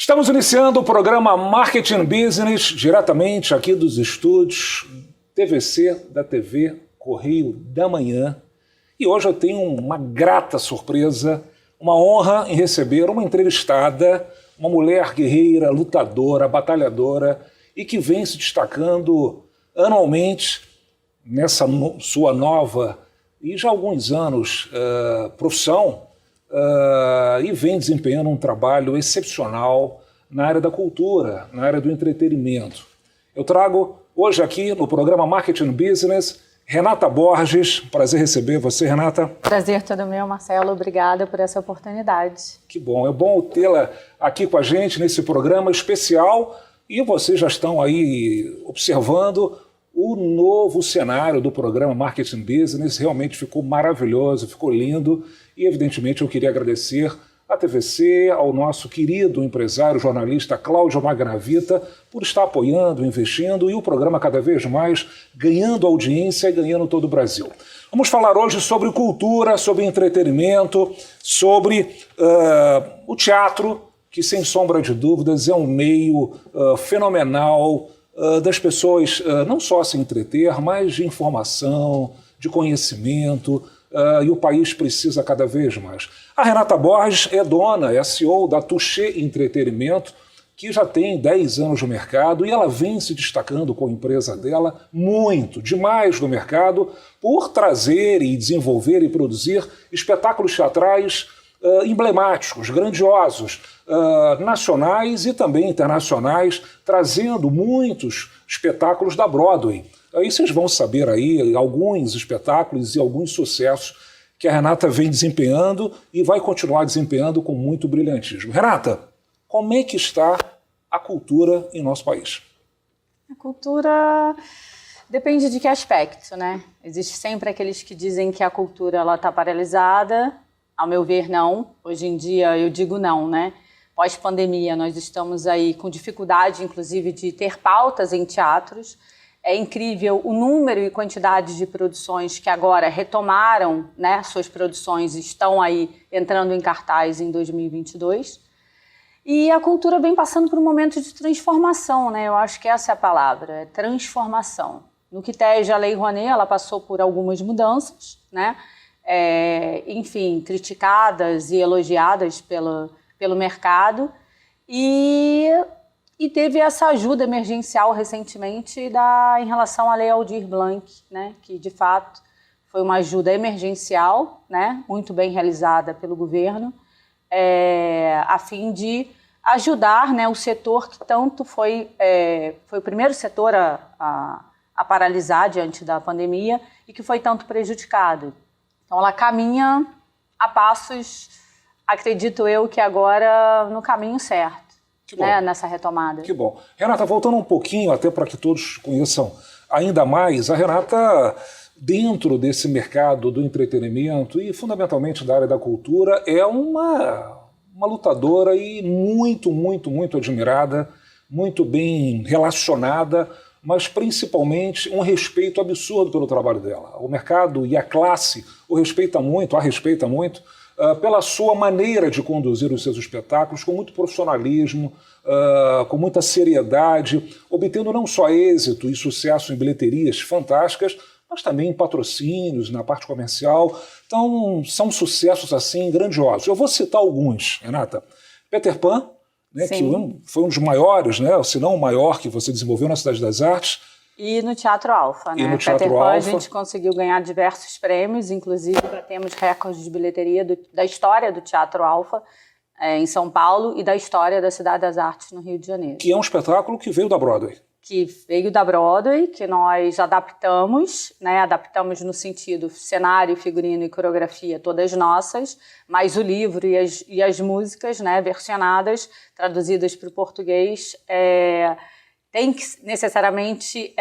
Estamos iniciando o programa Marketing Business, diretamente aqui dos estúdios TVC da TV Correio da Manhã. E hoje eu tenho uma grata surpresa, uma honra em receber uma entrevistada, uma mulher guerreira, lutadora, batalhadora e que vem se destacando anualmente nessa sua nova e já há alguns anos profissão, e vem desempenhando um trabalho excepcional na área da cultura, na área do entretenimento. Eu trago hoje aqui no programa Marketing Business Renata Borges. Prazer receber você, Renata. Prazer todo meu, Marcelo. Obrigada por essa oportunidade. Que bom. É bom tê-la aqui com a gente nesse programa especial e vocês já estão aí observando o novo cenário do programa Marketing Business. Realmente ficou maravilhoso, ficou lindo e, evidentemente, eu queria agradecer à TVC, ao nosso querido empresário, jornalista Cláudio Magnavita, por estar apoiando, investindo e o programa cada vez mais ganhando audiência e ganhando todo o Brasil. Vamos falar hoje sobre cultura, sobre entretenimento, sobre o teatro, que sem sombra de dúvidas é um meio fenomenal das pessoas não só se entreter, mas de informação, de conhecimento, e o país precisa cada vez mais. A Renata Borges é dona, é a CEO da Touché Entretenimento, que já tem 10 anos no mercado e ela vem se destacando com a empresa dela muito, demais no mercado, por trazer e desenvolver e produzir espetáculos teatrais emblemáticos, grandiosos, nacionais e também internacionais, trazendo muitos espetáculos da Broadway. Aí vocês vão saber aí alguns espetáculos e alguns sucessos que a Renata vem desempenhando e vai continuar desempenhando com muito brilhantismo. Renata, como é que está a cultura em nosso país? A cultura depende de que aspecto, né? Existe sempre aqueles que dizem que a cultura está paralisada. Ao meu ver, não. Hoje em dia eu digo não, né? Pós-pandemia nós estamos aí com dificuldade, inclusive, de ter pautas em teatros. É incrível o número e quantidade de produções que agora retomaram, né, suas produções, estão aí entrando em cartaz em 2022. E a cultura vem passando por um momento de transformação, né? Eu acho que essa é a palavra, é transformação. No que tange a Lei Rouanet, ela passou por algumas mudanças, né? Enfim, criticadas e elogiadas pelo mercado. E teve essa ajuda emergencial recentemente em relação à Lei Aldir Blanc, né, que de fato foi uma ajuda emergencial, né, muito bem realizada pelo governo, a fim de ajudar, né, o setor que tanto foi o primeiro setor a paralisar diante da pandemia e que foi tanto prejudicado. Então ela caminha a passos, acredito eu, que agora no caminho certo. Né, nessa retomada. Que bom. Renata, voltando um pouquinho, até para que todos conheçam ainda mais, a Renata, dentro desse mercado do entretenimento e fundamentalmente da área da cultura, é uma lutadora e muito, muito, muito admirada, muito bem relacionada, mas principalmente um respeito absurdo pelo trabalho dela. O mercado e a classe a respeita muito, pela sua maneira de conduzir os seus espetáculos, com muito profissionalismo, com muita seriedade, obtendo não só êxito e sucesso em bilheterias fantásticas, mas também em patrocínios, na parte comercial. Então, são sucessos assim grandiosos. Eu vou citar alguns, Renata. Peter Pan, né, que foi um dos maiores, né, se não o maior que você desenvolveu na Cidade das Artes. E no Teatro Alfa, né? Peter Pan, a gente conseguiu ganhar diversos prêmios, inclusive batemos recordes de bilheteria da história do Teatro Alfa em São Paulo e da história da Cidade das Artes no Rio de Janeiro. Que é um espetáculo que veio da Broadway. Que veio da Broadway, que nós adaptamos, né? Adaptamos no sentido cenário, figurino e coreografia todas nossas, mas o livro e as músicas, né, versionadas, traduzidas para o português, tem que necessariamente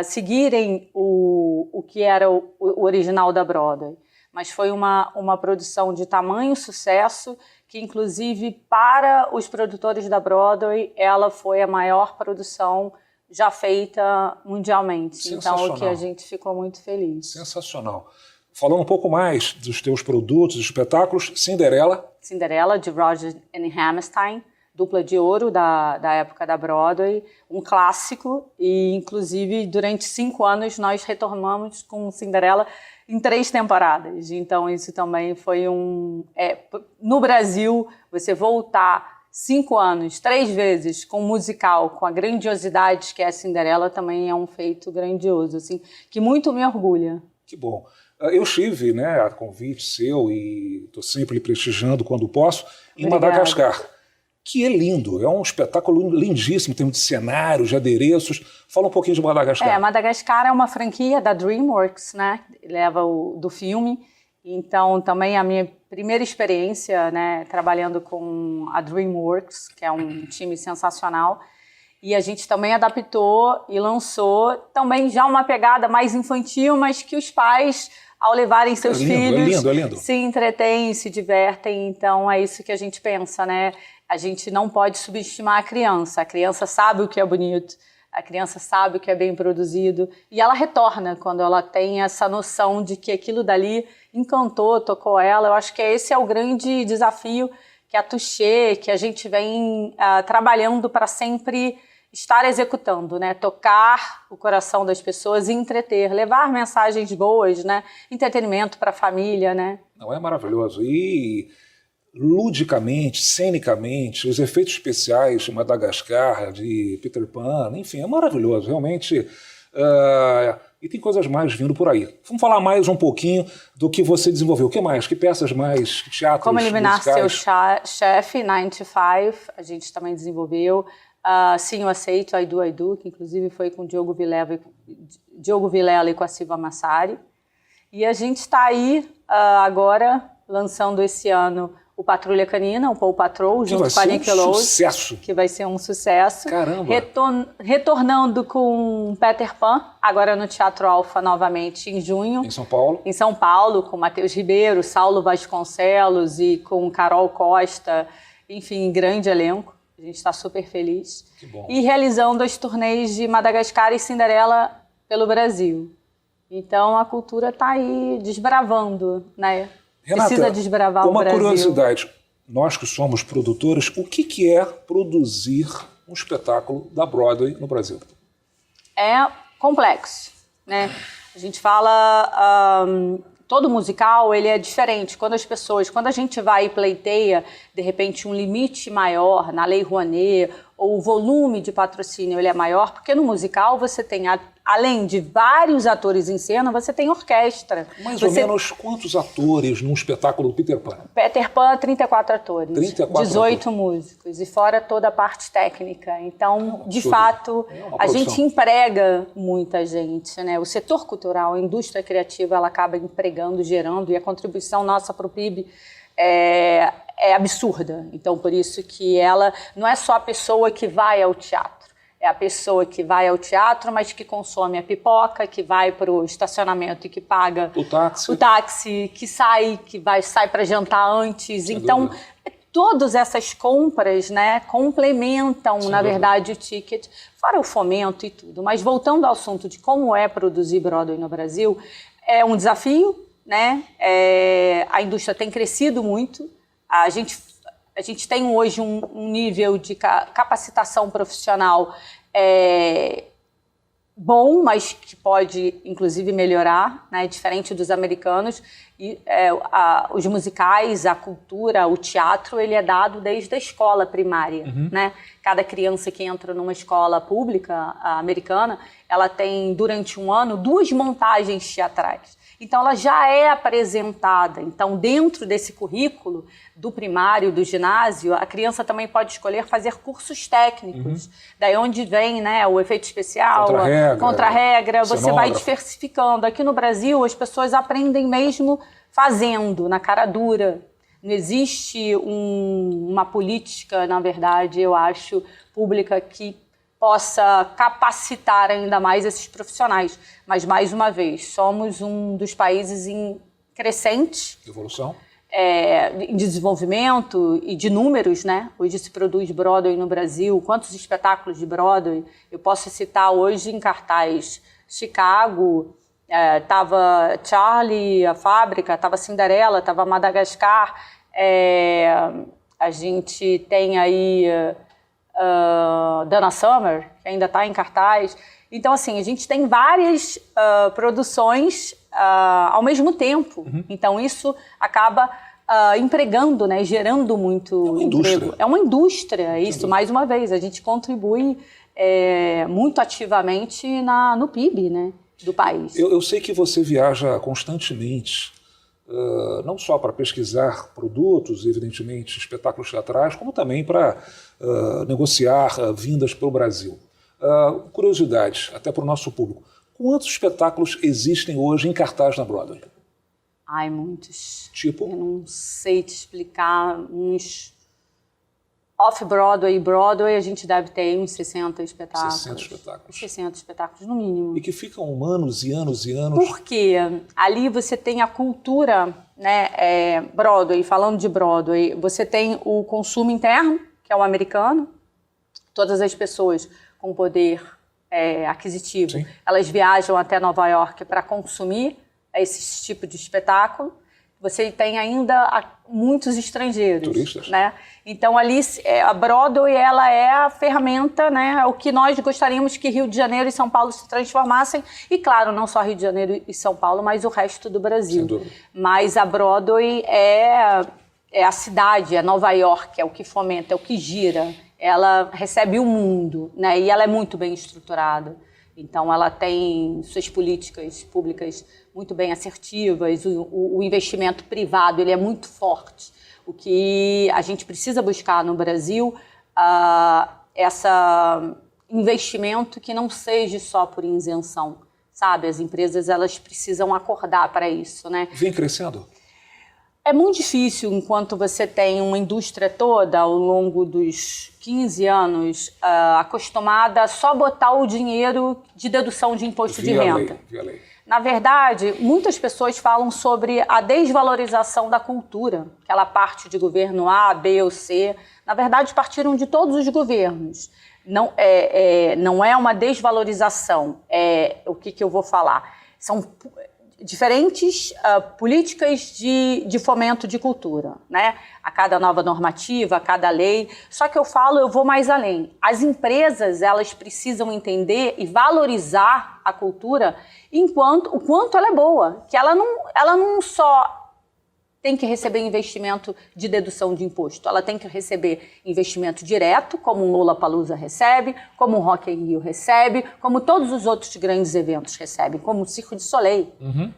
seguirem o que era o original da Broadway. Mas foi uma produção de tamanho sucesso que, inclusive, para os produtores da Broadway, ela foi a maior produção já feita mundialmente. Então, o que a gente ficou muito feliz. Sensacional. Falando um pouco mais dos teus produtos, espetáculos, Cinderela. Cinderela, de Rodgers and Hammerstein. dupla de ouro da época da Broadway, um clássico, e inclusive durante 5 anos nós retornamos com Cinderela em 3 temporadas. Então isso também foi no Brasil, você voltar 5 anos, 3 vezes com um musical, com a grandiosidade que é a Cinderela, também é um feito grandioso, assim, que muito me orgulha. Que bom. Eu estive, né, a convite seu, e estou sempre lhe prestigiando quando posso, em Obrigada. Madagascar, que é lindo, é um espetáculo lindíssimo, tem de cenários, de adereços. Fala um pouquinho de Madagascar. Madagascar é uma franquia da DreamWorks, né, leva do filme. Então, também a minha primeira experiência, né, trabalhando com a DreamWorks, que é um time sensacional. E a gente também adaptou e lançou também já uma pegada mais infantil, mas que os pais, ao levarem seus filhos, se entretêm, se divertem. Então, é isso que a gente pensa, né? A gente não pode subestimar a criança sabe o que é bonito, a criança sabe o que é bem produzido, e ela retorna quando ela tem essa noção de que aquilo dali encantou, tocou ela. Eu acho que esse é o grande desafio que a Touché, que a gente vem trabalhando para sempre estar executando, né? Tocar o coração das pessoas e entreter, levar mensagens boas, né? Entretenimento para a família, né? Não, é maravilhoso. E ludicamente, cenicamente, os efeitos especiais de Madagascar, de Peter Pan, enfim, é maravilhoso, realmente. E tem coisas mais vindo por aí. Vamos falar mais um pouquinho do que você desenvolveu. O que mais? Que peças mais? Que teatros, Como Eliminar musicais? Seu Chefe, 9 to 5, a gente também desenvolveu. Sim, eu aceito, I Do, que inclusive foi com Diogo Vilela e com a Silva Massari. E a gente está aí agora lançando esse ano o Patrulha Canina, o Paw Patrol, junto com a Nickelodeon. Sucesso. Que vai ser um sucesso. Caramba! Retornando com Peter Pan, agora no Teatro Alfa novamente em junho. Em São Paulo. Em São Paulo, com Matheus Ribeiro, Saulo Vasconcelos e com Carol Costa. Enfim, grande elenco. A gente está super feliz. Que bom. E realizando as turnês de Madagascar e Cinderela pelo Brasil. Então a cultura está aí desbravando, né? Renata, precisa desbravar o Brasil. Uma curiosidade, nós que somos produtores, o que é produzir um espetáculo da Broadway no Brasil? É complexo, né? A gente fala, todo musical ele é diferente. Quando a gente vai e pleiteia, de repente, um limite maior na Lei Rouanet, ou o volume de patrocínio ele é maior, porque no musical você tem, além de vários atores em cena, você tem orquestra. Mais ou menos quantos atores num espetáculo do Peter Pan? Peter Pan, 34 atores, 18 atores. músicos, e fora toda a parte técnica. Então, de fato, a gente emprega muita gente, né? O setor cultural, a indústria criativa, ela acaba empregando, gerando, e a contribuição nossa para o PIB é absurda. Então, por isso que ela não é só a pessoa que vai ao teatro, é a pessoa que vai ao teatro, mas que consome a pipoca, que vai para o estacionamento e que paga o táxi, que sai para jantar antes. Sem então, dúvida. Todas essas compras, né, complementam, na verdade, o ticket, fora o fomento e tudo. Mas voltando ao assunto de como é produzir Broadway no Brasil, é um desafio, né? A indústria tem crescido muito. A gente tem hoje um nível de capacitação profissional bom, mas que pode, inclusive, melhorar, né? Diferente dos americanos. E, os musicais, a cultura, o teatro, ele é dado desde a escola primária. Né? Cada criança que entra numa escola pública americana, ela tem, durante um ano, 2 montagens teatrais. Então, ela já é apresentada. Então, dentro desse currículo do primário, do ginásio, a criança também pode escolher fazer cursos técnicos. Daí onde vem, né, o efeito especial, contra-regra, você vai diversificando. Aqui no Brasil, as pessoas aprendem mesmo fazendo, na cara dura. Não existe uma política, na verdade, eu acho, pública que possa capacitar ainda mais esses profissionais. Mas, mais uma vez, somos um dos países em crescente. Evolução. Em desenvolvimento e de números, né? Hoje se produz Broadway no Brasil. Quantos espetáculos de Broadway? Eu posso citar hoje em cartaz Chicago, estava Charlie, a Fábrica, estava Cinderela, estava Madagascar, A gente tem aí Donna Summer, que ainda está em cartaz. Então, assim, a gente tem várias produções ao mesmo tempo. Então, isso acaba empregando, né, gerando muito emprego. É uma indústria, isso, mais uma vez. A gente contribui muito ativamente no PIB, né, do país. Eu sei que você viaja constantemente, não só para pesquisar produtos, evidentemente, espetáculos teatrais, como também para negociar vindas para o Brasil. Curiosidade, até para o nosso público. Quantos espetáculos existem hoje em cartaz na Broadway? Ai, muitos. Tipo? Eu não sei te explicar. Uns off-Broadway e Broadway, a gente deve ter uns 60 espetáculos. 60 espetáculos. 60 espetáculos, no mínimo. E que ficam anos e anos e anos. Porque ali você tem a cultura, né, Broadway, falando de Broadway, você tem o consumo interno, que é o americano. Todas as pessoas com poder aquisitivo, sim, elas viajam até Nova York para consumir esse tipo de espetáculo. Você tem ainda muitos estrangeiros, turistas, né? Então ali a Broadway, ela é a ferramenta, né? O que nós gostaríamos que Rio de Janeiro e São Paulo se transformassem. E claro, não só Rio de Janeiro e São Paulo, mas o resto do Brasil. Sem dúvida. Mas a Broadway é a cidade, é Nova York, é o que fomenta, é o que gira. Ela recebe o mundo, né? E ela é muito bem estruturada. Então, ela tem suas políticas públicas muito bem assertivas, o investimento privado ele é muito forte. O que a gente precisa buscar no Brasil, esse investimento que não seja só por isenção, sabe? As empresas elas precisam acordar para isso, né? Vem crescendo? É muito difícil, enquanto você tem uma indústria toda ao longo dos 15 anos acostumada a só botar o dinheiro de dedução de imposto de renda. Via lei. Na verdade, muitas pessoas falam sobre a desvalorização da cultura, aquela parte de governo A, B ou C. Na verdade, partiram de todos os governos. Não é uma desvalorização. O que eu vou falar? São diferentes políticas de fomento de cultura, né? A cada nova normativa, a cada lei. Só que eu vou mais além. As empresas, elas precisam entender e valorizar a cultura o quanto ela é boa. Que ela não só tem que receber investimento de dedução de imposto, ela tem que receber investimento direto, como o Lollapalooza recebe, como o Rock in Rio recebe, como todos os outros grandes eventos recebem, como o Cirque du Soleil. Uhum.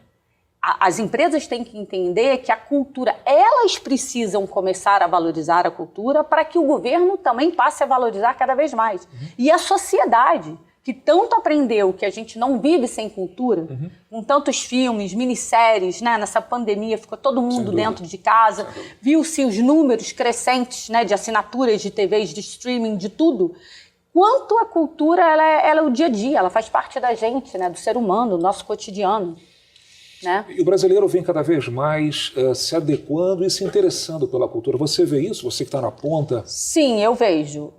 As empresas têm que entender que a cultura, elas precisam começar a valorizar a cultura para que o governo também passe a valorizar cada vez mais. Uhum. E a sociedade, que tanto aprendeu que a gente não vive sem cultura, uhum, com tantos filmes, minisséries, né? Nessa pandemia ficou todo mundo dentro de casa, viu-se os números crescentes, né, de assinaturas de TVs, de streaming, de tudo. Quanto a cultura ela é o dia a dia, ela faz parte da gente, né, do ser humano, do nosso cotidiano. Né? E o brasileiro vem cada vez mais se adequando e se interessando pela cultura. Você vê isso? Você que está na ponta? Sim, eu vejo.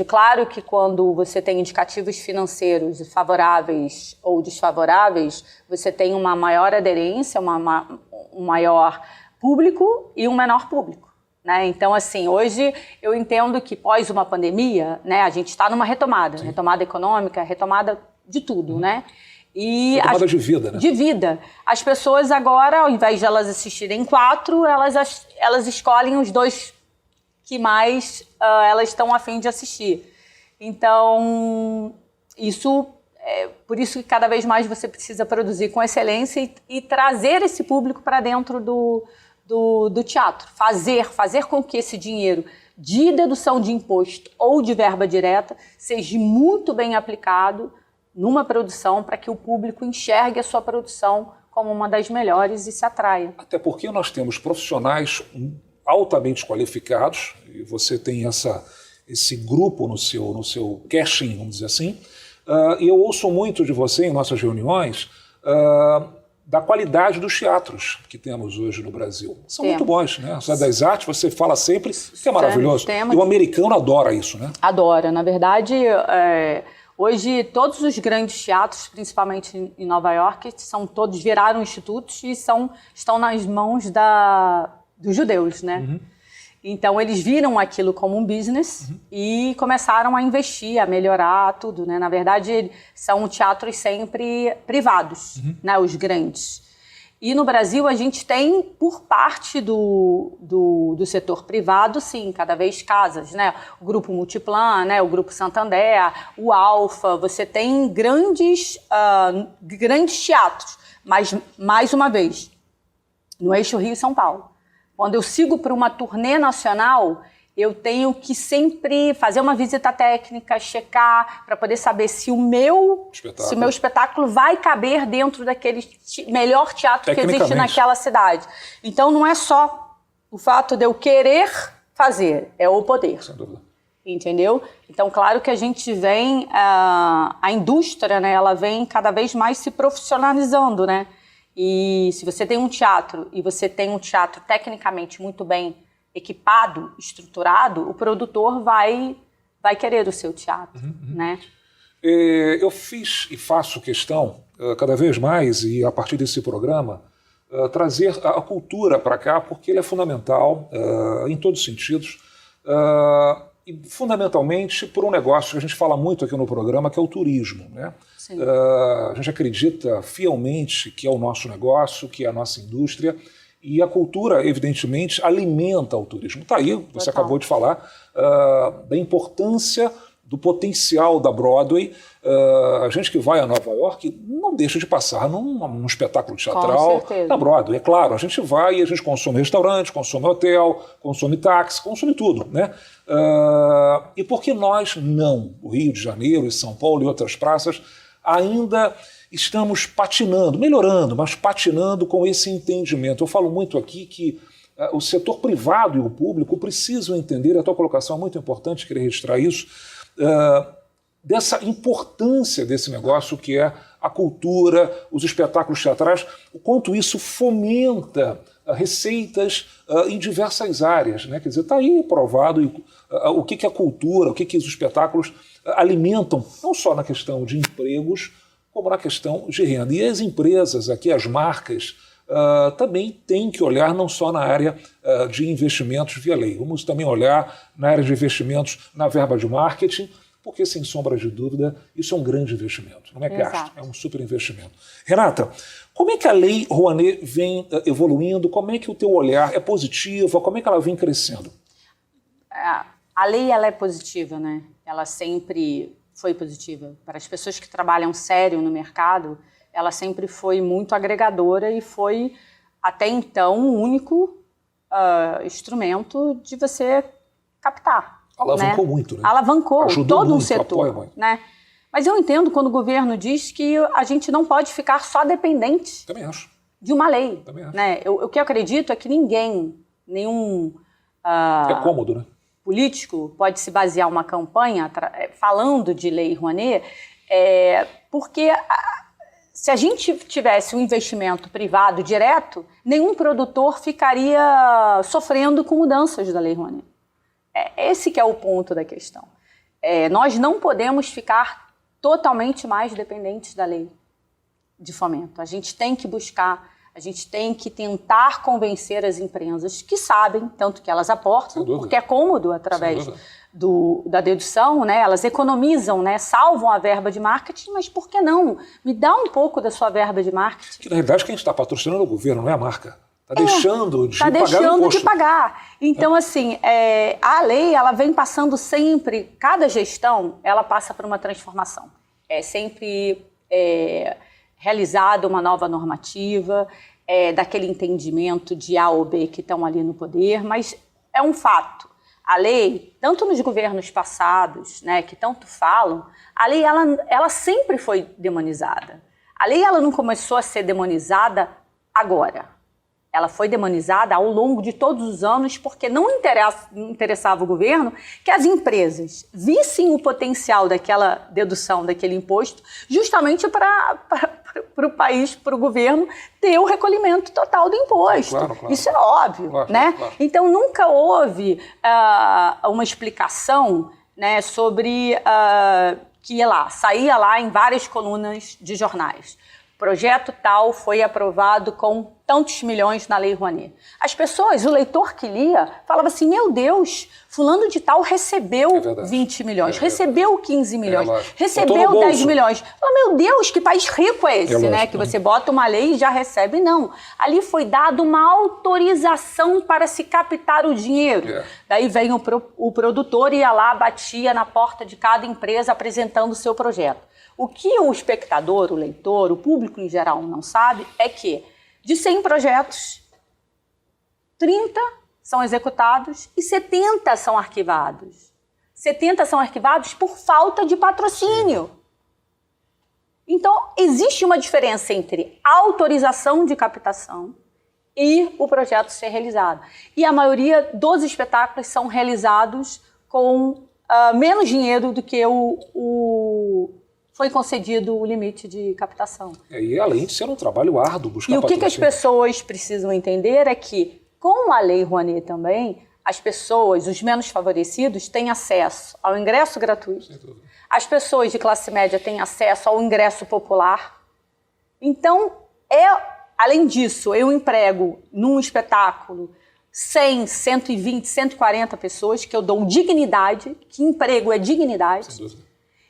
Claro que quando você tem indicativos financeiros favoráveis ou desfavoráveis, você tem uma maior aderência, um maior público e um menor público. Né? Então, assim, hoje eu entendo que pós uma pandemia, né, a gente está numa retomada. Sim. Retomada econômica, retomada de tudo, né? E retomada de vida, né? De vida. As pessoas agora, ao invés de elas assistirem 4, elas escolhem os 2 que mais elas estão a fim de assistir. Então, por isso que cada vez mais você precisa produzir com excelência e trazer esse público para dentro do teatro. Fazer com que esse dinheiro de dedução de imposto ou de verba direta seja muito bem aplicado numa produção para que o público enxergue a sua produção como uma das melhores e se atraia. Até porque nós temos profissionais altamente qualificados, e você tem esse grupo no seu casting, vamos dizer assim, e eu ouço muito de você em nossas reuniões da qualidade dos teatros que temos hoje no Brasil. São muito bons, né? A Cidade das Artes, você fala sempre que é maravilhoso. E o americano adora isso, né? Adora. Na verdade, hoje, todos os grandes teatros, principalmente em Nova York, todos viraram institutos e estão nas mãos dos judeus, né? Uhum. Então, eles viram aquilo como um business e começaram a investir, a melhorar tudo, né? Na verdade, são teatros sempre privados, né? Os grandes. E no Brasil, a gente tem, por parte do setor privado, sim, cada vez casas, né? O Grupo Multiplan, né? O Grupo Santander, o Alfa, você tem grandes teatros. Mas, mais uma vez, no eixo Rio e São Paulo. Quando eu sigo para uma turnê nacional, eu tenho que sempre fazer uma visita técnica, checar, para poder saber se o meu espetáculo vai caber dentro daquele melhor teatro que existe naquela cidade. Então, não é só o fato de eu querer fazer, é o poder. Sem dúvida. Entendeu? Então, claro que a gente vem, a indústria, né, ela vem cada vez mais se profissionalizando, né? E se você tem um teatro e você tem um teatro tecnicamente muito bem equipado, estruturado, o produtor vai querer o seu teatro, né? Eu fiz e faço questão, cada vez mais, e a partir desse programa, trazer a cultura para cá, porque ele é fundamental em todos os sentidos, e fundamentalmente por um negócio que a gente fala muito aqui no programa, que é o turismo, né? A gente acredita fielmente que é o nosso negócio, que é a nossa indústria, e a cultura, evidentemente, alimenta o turismo. Está aí, você acabou de falar, da importância do potencial da Broadway. A gente que vai a Nova York não deixa de passar num espetáculo teatral na Broadway. É claro, a gente vai e a gente consome restaurante, consome hotel, consome táxi, consome tudo, né? E por que nós não, o Rio de Janeiro e São Paulo e outras praças, ainda estamos patinando, melhorando, mas patinando com esse entendimento? Eu falo muito aqui que o setor privado e o público precisam entender, a tua colocação é muito importante, queria registrar isso, dessa importância desse negócio que é a cultura, os espetáculos teatrais, o quanto isso fomenta receitas em diversas áreas, né? Quer dizer, está aí provado o que a cultura, o que os espetáculos alimentam, não só na questão de empregos, como na questão de renda. E as empresas aqui, as marcas, também têm que olhar não só na área de investimentos via lei, vamos também olhar na área de investimentos na verba de marketing, porque, sem sombra de dúvida, isso é um grande investimento, não é gasto, é um super investimento. Renata, como é que a Lei Rouanet vem evoluindo? Como é que o teu olhar é positivo? Como é que ela vem crescendo? A lei, ela é positiva, né? Ela sempre foi positiva. Para as pessoas que trabalham sério no mercado, ela sempre foi muito agregadora e foi, até então, o único instrumento de você captar. Alavancou muito, né? Alavancou ajudou todo muito, um setor, muito. Né? Mas eu entendo quando o governo diz que a gente não pode ficar só dependente Também acho. de uma lei. Também acho. Né? O que eu acredito é que nenhum é cômodo, né? político pode se basear uma campanha falando de Lei Rouanet, porque se a gente tivesse um investimento privado direto, nenhum produtor ficaria sofrendo com mudanças da Lei Rouanet. Esse que é o ponto da questão. Nós não podemos ficar totalmente mais dependentes da lei de fomento. A gente tem que buscar, a gente tem que tentar convencer as empresas que sabem, tanto que elas aportam, porque é cômodo através da dedução, né? Elas economizam, né? Salvam a verba de marketing, mas por que não? Me dá um pouco da sua verba de marketing. Que na realidade quem está patrocinando é o governo, não é a marca. Está deixando de pagar o imposto. Então, assim, a lei, ela vem passando sempre, cada gestão, ela passa por uma transformação. É sempre realizada uma nova normativa, daquele entendimento de A ou B que estão ali no poder, mas é um fato. A lei, tanto nos governos passados, né, que tanto falam, a lei, ela sempre foi demonizada. A lei, ela não começou a ser demonizada agora. Ela foi demonizada ao longo de todos os anos porque não interessava o governo que as empresas vissem o potencial daquela dedução, daquele imposto, justamente para o país, para o governo, ter o recolhimento total do imposto. Claro. Isso é óbvio, né? Claro. Então, nunca houve uma explicação, né, sobre que saía lá em várias colunas de jornais. Projeto tal foi aprovado com tantos milhões na Lei Rouanet. As pessoas, o leitor que lia, falava assim, meu Deus, fulano de tal recebeu 20 milhões, recebeu 15 milhões, recebeu 10 milhões. Fala, meu Deus, que país rico é esse, né? Que você bota uma lei e já recebe. Não, ali foi dada uma autorização para se captar o dinheiro. Daí vem o produtor e ia lá, batia na porta de cada empresa apresentando o seu projeto. O que o espectador, o leitor, o público em geral não sabe é que de 100 projetos, 30 são executados e 70 são arquivados. 70 são arquivados por falta de patrocínio. Então, existe uma diferença entre autorização de captação e o projeto ser realizado. E a maioria dos espetáculos são realizados com menos dinheiro do que foi concedido o limite de captação. E além de ser um trabalho árduo buscar patrocínio. E o que as pessoas precisam entender é que, com a Lei Rouanet também, as pessoas, os menos favorecidos, têm acesso ao ingresso gratuito. As pessoas de classe média têm acesso ao ingresso popular. Então, além disso, eu emprego num espetáculo 100, 120, 140 pessoas, que eu dou dignidade, que emprego é dignidade. Sem dúvida.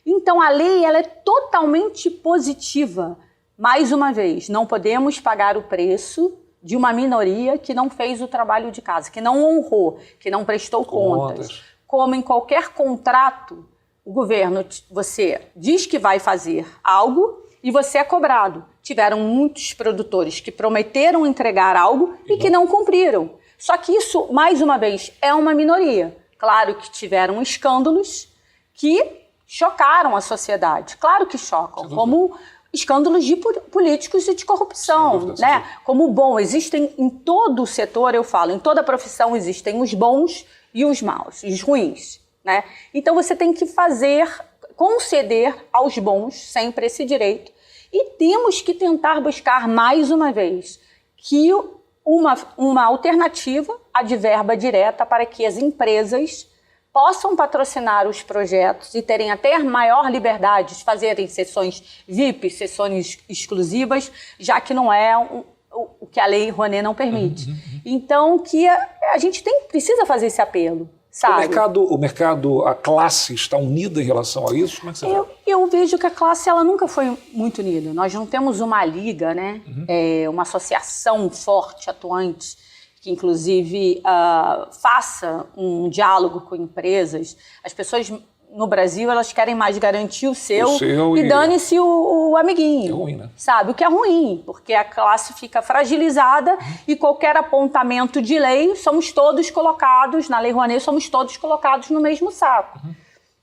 Então, a lei ela é totalmente positiva. Mais uma vez, não podemos pagar o preço de uma minoria que não fez o trabalho de casa, que não honrou, que não prestou contas. Como em qualquer contrato, o governo, você diz que vai fazer algo e você é cobrado. Tiveram muitos produtores que prometeram entregar algo e que não cumpriram. Só que isso, mais uma vez, é uma minoria. Claro que tiveram escândalos que chocaram a sociedade. Claro que chocam, como escândalos de políticos e de corrupção, dúvida, né? Como existem em todo o setor, eu falo, em toda profissão existem os bons e os maus, os ruins, né? Então você tem que conceder aos bons sempre esse direito e temos que tentar buscar mais uma vez que uma alternativa à de verba direta para que as empresas possam patrocinar os projetos e terem até maior liberdade de fazerem sessões VIP, sessões exclusivas, já que não é o que a Lei Rouanet não permite. Então, que a gente precisa fazer esse apelo, sabe? O mercado, a classe está unida em relação a isso? Como é que você vê? Eu vejo que a classe ela nunca foi muito unida. Nós não temos uma liga, né? Uma associação forte, atuante, que inclusive faça um diálogo com empresas. As pessoas no Brasil elas querem mais garantir o seu e dane-se o amiguinho. É ruim, né? Sabe? O que é ruim, porque a classe fica fragilizada e qualquer apontamento de lei, somos todos colocados, na Lei Rouanet, somos todos colocados no mesmo saco,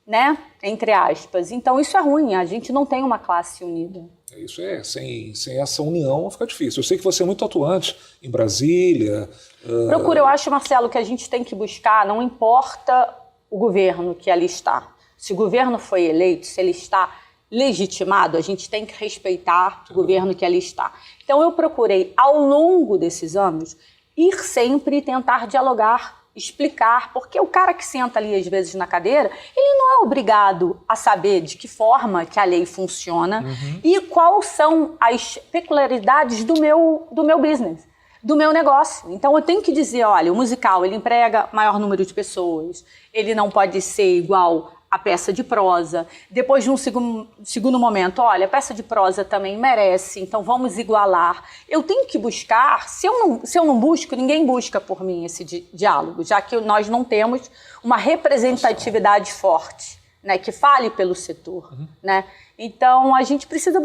né? Entre aspas. Então isso é ruim, a gente não tem uma classe unida. Isso sem essa união fica difícil. Eu sei que você é muito atuante em Brasília. Eu acho, Marcelo, que a gente tem que buscar, não importa o governo que ali está. Se o governo foi eleito, se ele está legitimado, a gente tem que respeitar o governo que ali está. Então eu procurei, ao longo desses anos, ir sempre tentar dialogar, explicar, porque o cara que senta ali às vezes na cadeira, ele não é obrigado a saber de que forma que a lei funciona e quais são as peculiaridades do meu business, do meu negócio. Então eu tenho que dizer, olha, o musical ele emprega maior número de pessoas, ele não pode ser igual a peça de prosa. Depois de um segundo momento, olha, a peça de prosa também merece, então vamos igualar. Eu tenho que buscar, se eu não busco, ninguém busca por mim esse diálogo, já que nós não temos uma representatividade forte, né, que fale pelo setor, né? Então a gente precisa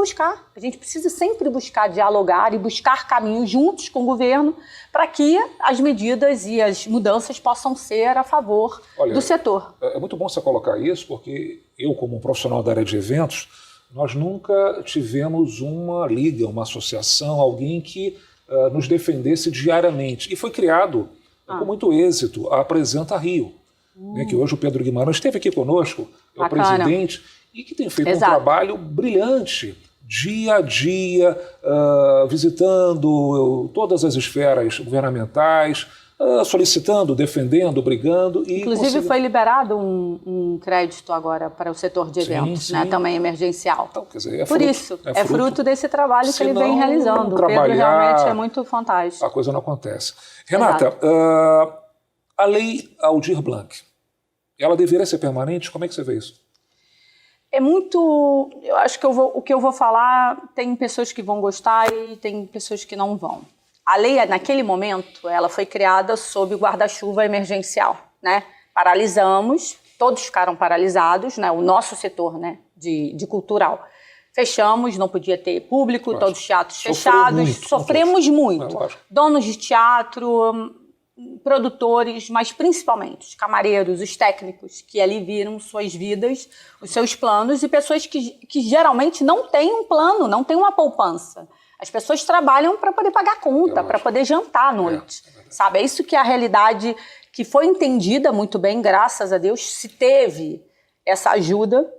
sempre buscar dialogar e buscar caminhos juntos com o governo para que as medidas e as mudanças possam ser a favor do setor. É muito bom você colocar isso, porque eu, como um profissional da área de eventos, nós nunca tivemos uma liga, uma associação, alguém que nos defendesse diariamente. E foi criado com muito êxito a Apresenta Rio, né, que hoje o Pedro Guimarães esteve aqui conosco, é o presidente, e que tem feito um trabalho brilhante, dia a dia, visitando todas as esferas governamentais, solicitando, defendendo, brigando. E inclusive foi liberado um crédito agora para o setor de eventos, né? Também emergencial. Então, quer dizer, Por isso, é fruto desse trabalho que ele vem realizando. O Pedro realmente é muito fantástico. A coisa não acontece. Renata, a lei Aldir Blanc, ela deveria ser permanente? Como é que você vê isso? É muito... Eu acho que o que eu vou falar, tem pessoas que vão gostar e tem pessoas que não vão. A lei, naquele momento, ela foi criada sob o guarda-chuva emergencial, né? Paralisamos, todos ficaram paralisados, né? O nosso setor, né? de cultural. Fechamos, não podia ter público, todos os teatros fechados, sofremos muito. Donos de teatro, produtores, mas principalmente os camareiros, os técnicos, que ali viram suas vidas, os seus planos, e pessoas que geralmente não têm um plano, não têm uma poupança. As pessoas trabalham para poder pagar conta, para poder jantar à noite, sabe? É isso que é a realidade que foi entendida muito bem, graças a Deus, se teve essa ajuda,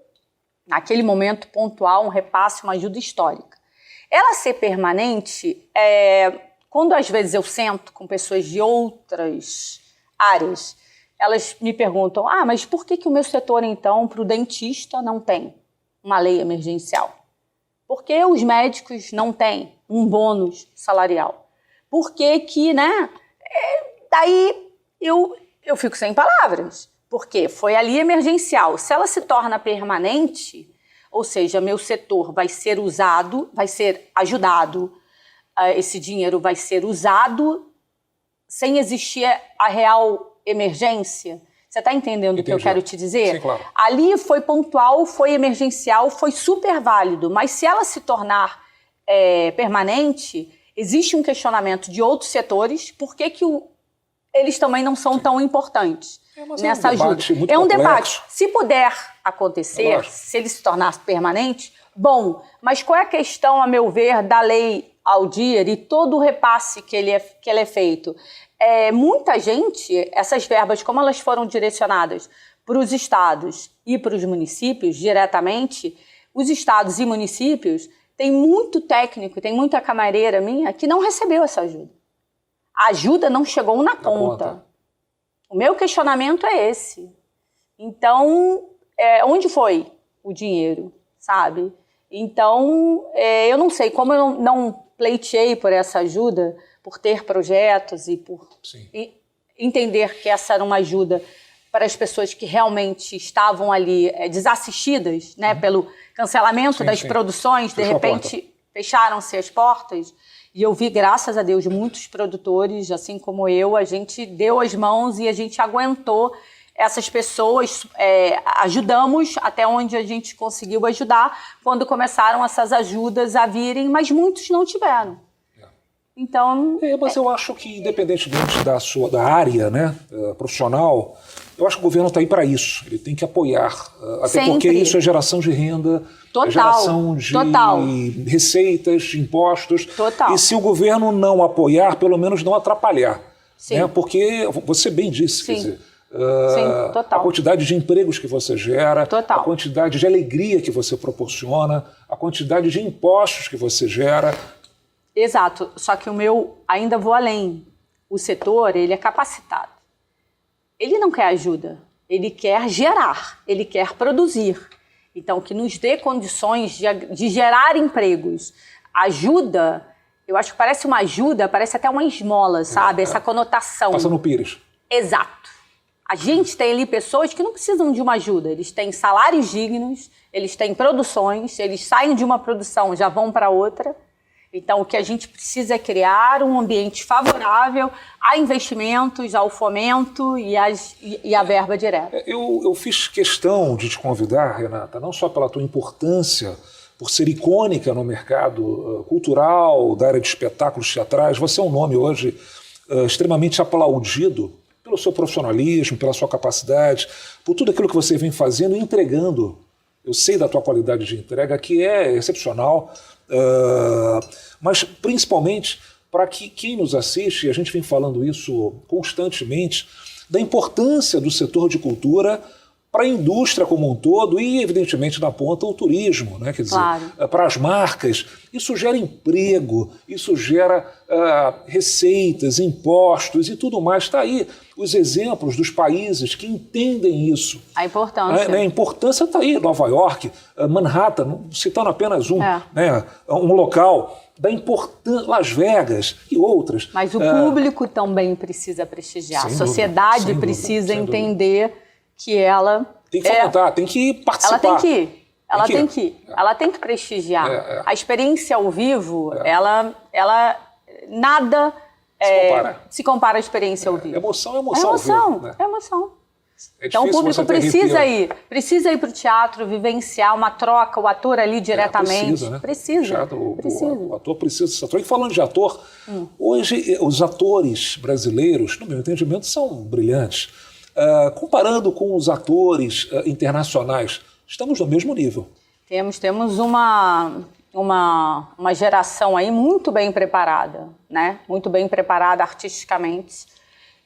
naquele momento pontual, um repasse, uma ajuda histórica. Ela ser permanente, quando às vezes eu sento com pessoas de outras áreas, elas me perguntam, mas por que o meu setor, então, para o dentista não tem uma lei emergencial? Por que os médicos não têm um bônus salarial? Por que, né? Daí eu fico sem palavras. Porque foi ali emergencial. Se ela se torna permanente, ou seja, meu setor vai ser usado, vai ser ajudado, esse dinheiro vai ser usado sem existir a real emergência. Você está entendendo o que eu quero te dizer? Sim, claro. Ali foi pontual, foi emergencial, foi super válido, mas se ela se tornar permanente, existe um questionamento de outros setores, por que eles também não são tão importantes nessa ajuda? É um debate. Se puder acontecer, se ele se tornar permanente, bom, mas qual é a questão, a meu ver, da lei Aldir e todo o repasse que ele é feito? Muita gente, essas verbas, como elas foram direcionadas para os estados e para os municípios diretamente, os estados e municípios têm muito técnico, tem muita camareira minha que não recebeu essa ajuda. A ajuda não chegou na conta. O meu questionamento é esse. Então, onde foi o dinheiro, sabe? Então, eu não sei, como eu não pleiteei por essa ajuda, por ter projetos e por entender que essa era uma ajuda para as pessoas que realmente estavam ali desassistidas, né, pelo cancelamento das produções, de repente fecharam-se as portas, e eu vi, graças a Deus, muitos produtores, assim como eu, a gente deu as mãos e a gente aguentou essas pessoas, ajudamos até onde a gente conseguiu ajudar, quando começaram essas ajudas a virem, mas muitos não tiveram. Então, mas eu acho que, independentemente da área, né, profissional, eu acho que o governo está aí para isso. Ele tem que apoiar. Até porque isso é geração de renda, é geração de receitas, de impostos. E se o governo não apoiar, pelo menos não atrapalhar. Né? Porque você bem disse, quer dizer, a quantidade de empregos que você gera, a quantidade de alegria que você proporciona, a quantidade de impostos que você gera. Exato, só que o meu, ainda vou além, o setor, ele é capacitado. Ele não quer ajuda, ele quer gerar, ele quer produzir. Então, que nos dê condições de gerar empregos. Ajuda, eu acho que parece uma ajuda, parece até uma esmola, sabe? Essa conotação. Passa no pires. Exato. A gente tem ali pessoas que não precisam de uma ajuda, eles têm salários dignos, eles têm produções, eles saem de uma produção, já vão para outra. Então, o que a gente precisa é criar um ambiente favorável a investimentos, ao fomento e a verba direta. Eu fiz questão de te convidar, Renata, não só pela tua importância, por ser icônica no mercado cultural, da área de espetáculos teatrais. Você é um nome hoje extremamente aplaudido pelo seu profissionalismo, pela sua capacidade, por tudo aquilo que você vem fazendo e entregando. Eu sei da tua qualidade de entrega, que é excepcional, mas principalmente para que quem nos assiste, e a gente vem falando isso constantemente, da importância do setor de cultura para a indústria como um todo e, evidentemente, na ponta, o turismo, né? Quer dizer, para as marcas. Isso gera emprego, isso gera receitas, impostos e tudo mais. Está aí os exemplos dos países que entendem isso. A importância. A importância está aí, Nova York, Manhattan, citando apenas um, né? Um local da importância, Las Vegas e outras. Mas o público também precisa prestigiar, a sociedade precisa entender que ela tem que fomentar, tem que participar. Ela tem que ir. Ela tem que prestigiar. A experiência ao vivo, ela nada se compara à experiência ao vivo. Emoção é emoção. É emoção, ao vivo, né? É emoção. Então o público precisa ir para o teatro, vivenciar uma troca, o ator ali diretamente. Precisa. O ator precisa. E falando de ator, hoje os atores brasileiros, no meu entendimento, são brilhantes. Comparando com os atores internacionais, estamos no mesmo nível. Temos uma geração aí muito bem preparada, né? Muito bem preparada artisticamente,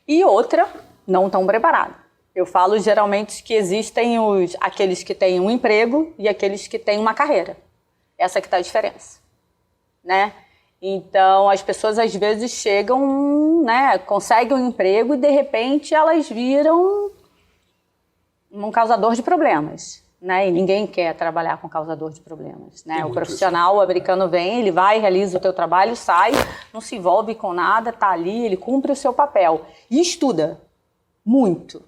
e outra não tão preparada. Eu falo geralmente que existem aqueles que têm um emprego e aqueles que têm uma carreira. Essa que está a diferença, né? Então, as pessoas às vezes chegam, né, conseguem um emprego e de repente elas viram um causador de problemas, né? E ninguém quer trabalhar com causador de problemas, né? O profissional americano vem, ele vai, realiza o teu trabalho, sai, não se envolve com nada, está ali, ele cumpre o seu papel e estuda muito,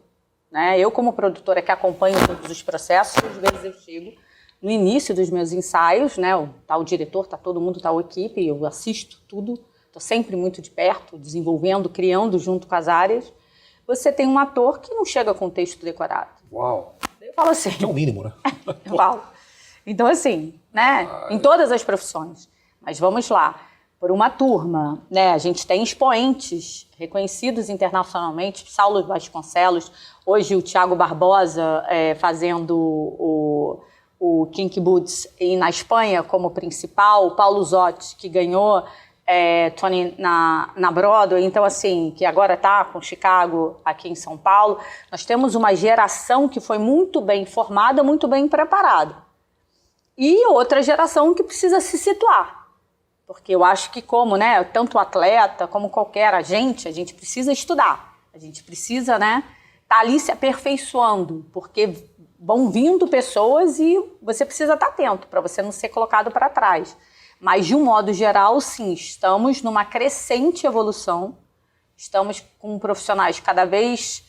né? Eu, como produtora que acompanho todos os processos, às vezes eu chego no início dos meus ensaios, né, tá o diretor, tá todo mundo, tá a equipe, eu assisto tudo, estou sempre muito de perto, desenvolvendo, criando junto com as áreas. Você tem um ator que não chega com o texto decorado. Uau! Eu falo assim. Que é o mínimo, né? Uau! Então, assim, né, em todas as profissões. Mas vamos lá, por uma turma, né, a gente tem expoentes reconhecidos internacionalmente, Saulo Vasconcelos, hoje o Thiago Barbosa fazendo o Kinky Boots na Espanha como principal, o Paulo Zotti, que ganhou Tony na Broadway, então assim, que agora está com Chicago aqui em São Paulo. Nós temos uma geração que foi muito bem formada, muito bem preparada. E outra geração que precisa se situar. Porque eu acho que como, né, tanto o atleta como qualquer a gente precisa estudar. A gente precisa, né, tá ali se aperfeiçoando, porque vão vindo pessoas e você precisa estar atento para você não ser colocado para trás. Mas, de um modo geral, sim, estamos numa crescente evolução. Estamos com profissionais cada vez...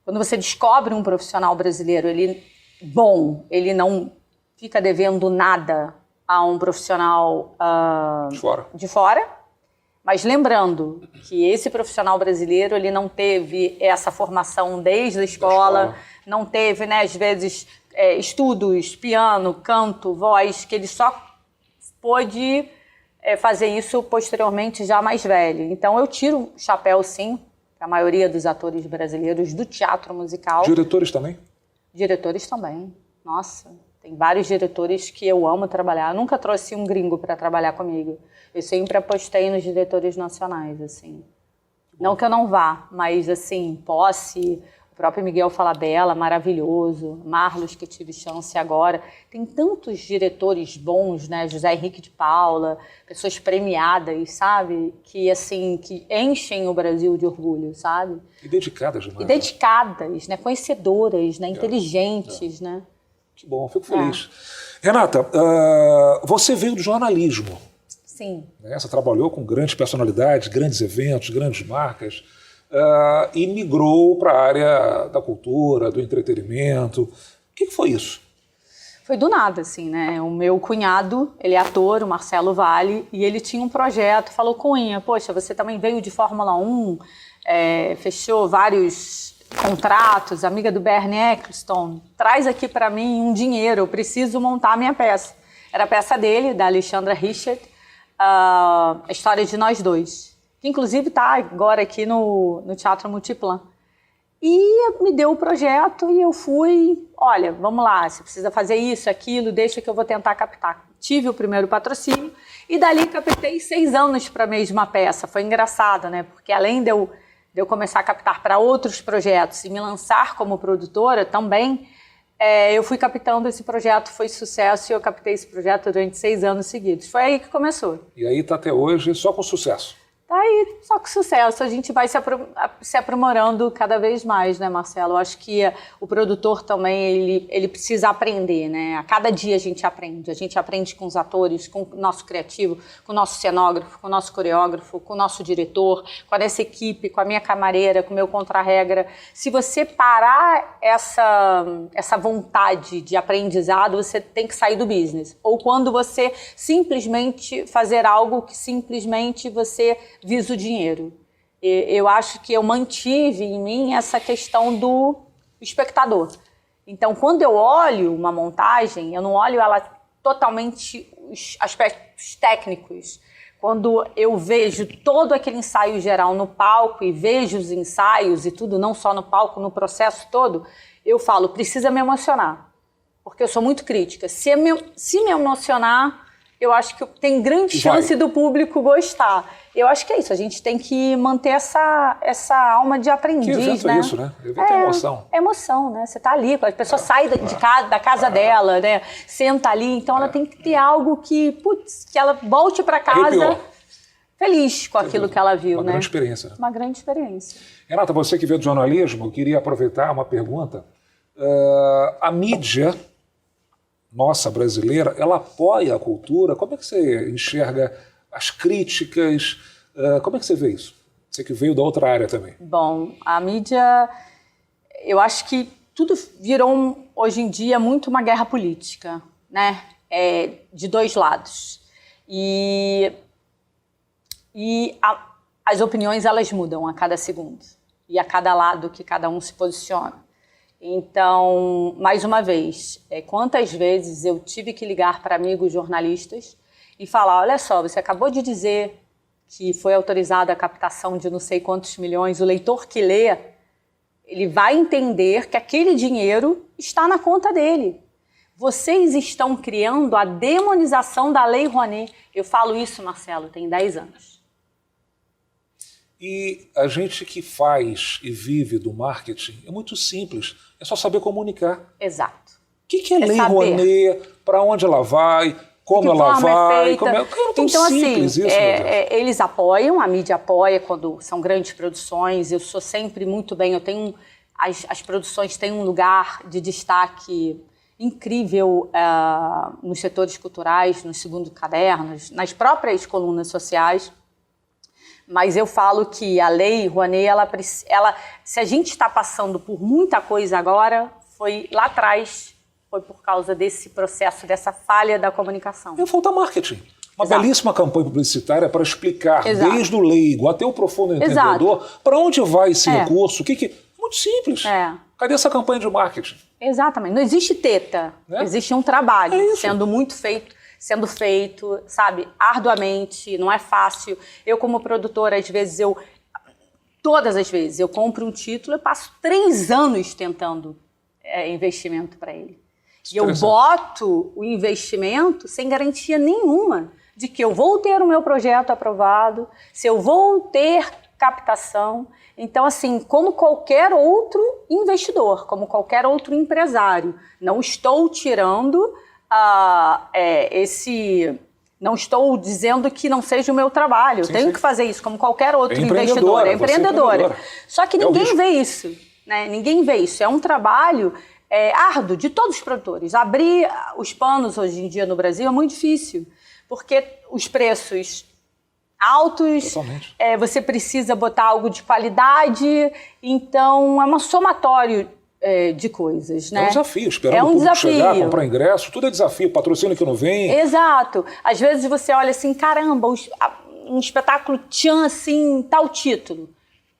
Quando você descobre um profissional brasileiro, ele não fica devendo nada a um profissional de fora. Mas lembrando que esse profissional brasileiro, ele não teve essa formação desde a escola. Não teve, né, às vezes, estudos, piano, canto, voz, que ele só pôde fazer isso posteriormente já mais velho. Então eu tiro o chapéu, sim, para a maioria dos atores brasileiros do teatro musical. Diretores também? Diretores também. Nossa, tem vários diretores que eu amo trabalhar. Eu nunca trouxe um gringo para trabalhar comigo. Eu sempre apostei nos diretores nacionais, assim. Não que eu não vá, mas, assim, Posse... O próprio Miguel Falabella, maravilhoso. Marlos, que eu tive chance agora. Tem tantos diretores bons, né? José Henrique de Paula, pessoas premiadas, sabe? Que, assim, que enchem o Brasil de orgulho, sabe? E dedicadas, né? E dedicadas, né? Conhecedoras, né? Inteligentes, né? Que bom, fico feliz. Renata, você veio do jornalismo. Sim. Você trabalhou com grandes personalidades, grandes eventos, grandes marcas. E migrou para a área da cultura, do entretenimento. O que foi isso? Foi do nada, assim, né? O meu cunhado, ele é ator, o Marcelo Valle, e ele tinha um projeto, falou, Cunha, poxa, você também veio de Fórmula 1, fechou vários contratos, amiga do Bernie Ecclestone, traz aqui para mim um dinheiro, eu preciso montar a minha peça. Era a peça dele, da Alexandra Richard, a história de nós dois. Que inclusive está agora aqui no Teatro Multiplan. E me deu o projeto e eu fui, olha, vamos lá, você precisa fazer isso, aquilo, deixa que eu vou tentar captar. Tive o primeiro patrocínio e dali captei 6 anos para a mesma peça. Foi engraçado, né? Porque além de eu de eu começar a captar para outros projetos e me lançar como produtora também, eu fui captando esse projeto, foi sucesso, e eu captei esse projeto durante 6 anos seguidos. Foi aí que começou. E aí está até hoje só com sucesso. Tá aí, só com sucesso. A gente vai se aprimorando cada vez mais, né, Marcelo? Eu acho que o produtor também, ele precisa aprender, né? A cada dia a gente aprende. A gente aprende com os atores, com o nosso criativo, com o nosso cenógrafo, com o nosso coreógrafo, com o nosso diretor, com essa equipe, com a minha camareira, com o meu contra-regra. Se você parar essa vontade de aprendizado, você tem que sair do business. Ou quando você simplesmente fazer algo que simplesmente você visa o dinheiro. Eu acho que eu mantive em mim essa questão do espectador. Então, quando eu olho uma montagem, eu não olho ela totalmente os aspectos técnicos. Quando eu vejo todo aquele ensaio geral no palco e vejo os ensaios e tudo, não só no palco, no processo todo, eu falo, precisa me emocionar. Porque eu sou muito crítica. Se me emocionar, eu acho que tem grande chance do público gostar. Eu acho que é isso, a gente tem que manter essa alma de aprendiz, que evento né? É isso, né? Evento é emoção. É emoção, né? Você tá ali, a pessoa sai da casa dela, né? Senta ali, então ela tem que ter algo que ela volte para casa feliz com aquilo que ela viu, Uma né? grande experiência. Né? Uma grande experiência. Renata, você que veio do jornalismo, eu queria aproveitar uma pergunta. A mídia nossa brasileira, ela apoia a cultura? Como é que você enxerga as críticas? Como é que você vê isso? Você que veio da outra área também. Bom, a mídia, eu acho que tudo virou, hoje em dia, muito uma guerra política, né? De dois lados. E as opiniões, elas mudam a cada segundo. E a cada lado que cada um se posiciona. Então, mais uma vez, quantas vezes eu tive que ligar para amigos jornalistas e falar, olha só, você acabou de dizer que foi autorizada a captação de não sei quantos milhões, o leitor que lê, ele vai entender que aquele dinheiro está na conta dele. Vocês estão criando a demonização da Lei Rouanet. Eu falo isso, Marcelo, tem 10 anos. E a gente que faz e vive do marketing é muito simples, é só saber comunicar. Exato. O que é Lei Rouanet, para onde ela vai, como ela vai... É tão então, simples assim, isso, eles apoiam, a mídia apoia quando são grandes produções, eu sou sempre muito bem, eu tenho... As produções têm um lugar de destaque incrível nos setores culturais, nos segundos cadernos, nas próprias colunas sociais. Mas eu falo que a Lei Rouanet, se a gente está passando por muita coisa agora, foi lá atrás, foi por causa desse processo, dessa falha da comunicação. E falta marketing. Uma belíssima campanha publicitária para explicar, desde o leigo até o profundo entendedor, para onde vai esse recurso, muito simples. Cadê essa campanha de marketing? Exatamente. Não existe teta, existe um trabalho sendo feito, sabe, arduamente, não é fácil. Eu, como produtora, todas as vezes, eu compro um título, eu passo 3 anos tentando investimento para ele. E eu boto o investimento sem garantia nenhuma de que eu vou ter o meu projeto aprovado, se eu vou ter captação. Então, assim, como qualquer outro investidor, como qualquer outro empresário, não estou tirando não estou dizendo que não seja o meu trabalho. Eu tenho que fazer isso, como qualquer outro investidor. É empreendedora. Só que ninguém vê isso. Né? Ninguém vê isso. É um trabalho árduo de todos os produtores. Abrir os panos hoje em dia no Brasil é muito difícil, porque os preços altos, você precisa botar algo de qualidade, então é um somatório de coisas, né? É um desafio, esperando o público chegar, comprar ingresso, tudo é desafio, patrocínio que não vem. Exato. Às vezes você olha assim, caramba, um espetáculo tinha assim, tal título.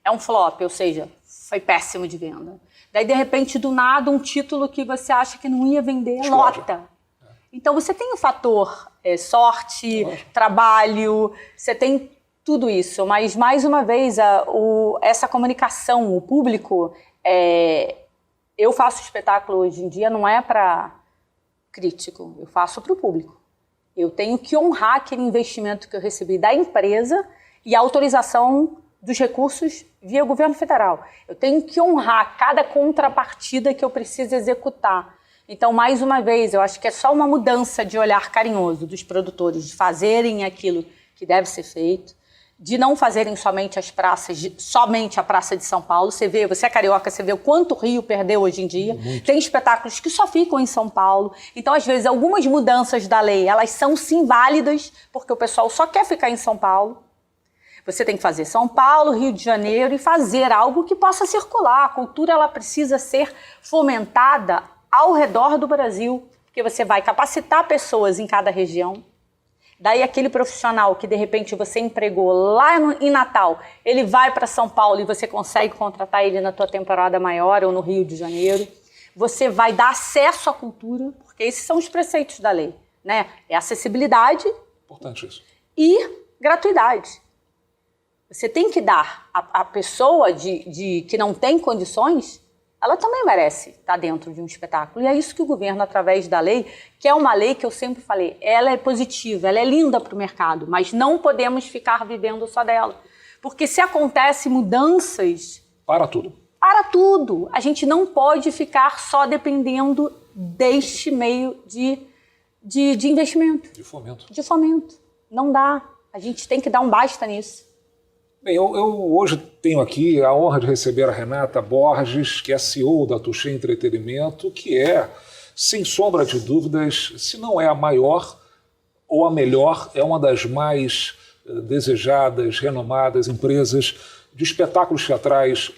É um flop, ou seja, foi péssimo de venda. Daí, de repente, do nada, um título que você acha que não ia vender, lota. Então, você tem o fator sorte, trabalho, você tem tudo isso. Mas, mais uma vez, essa comunicação, o público... Eu faço espetáculo hoje em dia, não é para crítico, eu faço para o público. Eu tenho que honrar aquele investimento que eu recebi da empresa e a autorização dos recursos via governo federal. Eu tenho que honrar cada contrapartida que eu preciso executar. Então, mais uma vez, eu acho que é só uma mudança de olhar carinhoso dos produtores, de fazerem aquilo que deve ser feito, de não fazerem somente as praças, somente a Praça de São Paulo. Você é carioca, você vê o quanto o Rio perdeu hoje em dia. Muito. Tem espetáculos que só ficam em São Paulo. Então, às vezes, algumas mudanças da lei, elas são sim válidas, porque o pessoal só quer ficar em São Paulo. Você tem que fazer São Paulo, Rio de Janeiro e fazer algo que possa circular. A cultura ela precisa ser fomentada ao redor do Brasil, porque você vai capacitar pessoas em cada região. Daí aquele profissional que de repente você empregou lá em Natal, ele vai para São Paulo e você consegue contratar ele na tua temporada maior ou no Rio de Janeiro. Você vai dar acesso à cultura, porque esses são os preceitos da lei, né? É acessibilidade. Importante isso. E gratuidade. Você tem que dar a pessoa que não tem condições, ela também merece estar dentro de um espetáculo. E é isso que o governo, através da lei, que é uma lei que eu sempre falei, ela é positiva, ela é linda para o mercado, mas não podemos ficar vivendo só dela. Porque se acontecem mudanças... Para tudo. Para tudo. A gente não pode ficar só dependendo deste meio de investimento. De fomento. De fomento. Não dá. A gente tem que dar um basta nisso. Bem, eu hoje tenho aqui a honra de receber a Renata Borges, que é CEO da Touché Entretenimento, que é, sem sombra de dúvidas, se não é a maior ou a melhor, é uma das mais desejadas, renomadas empresas de espetáculos teatrais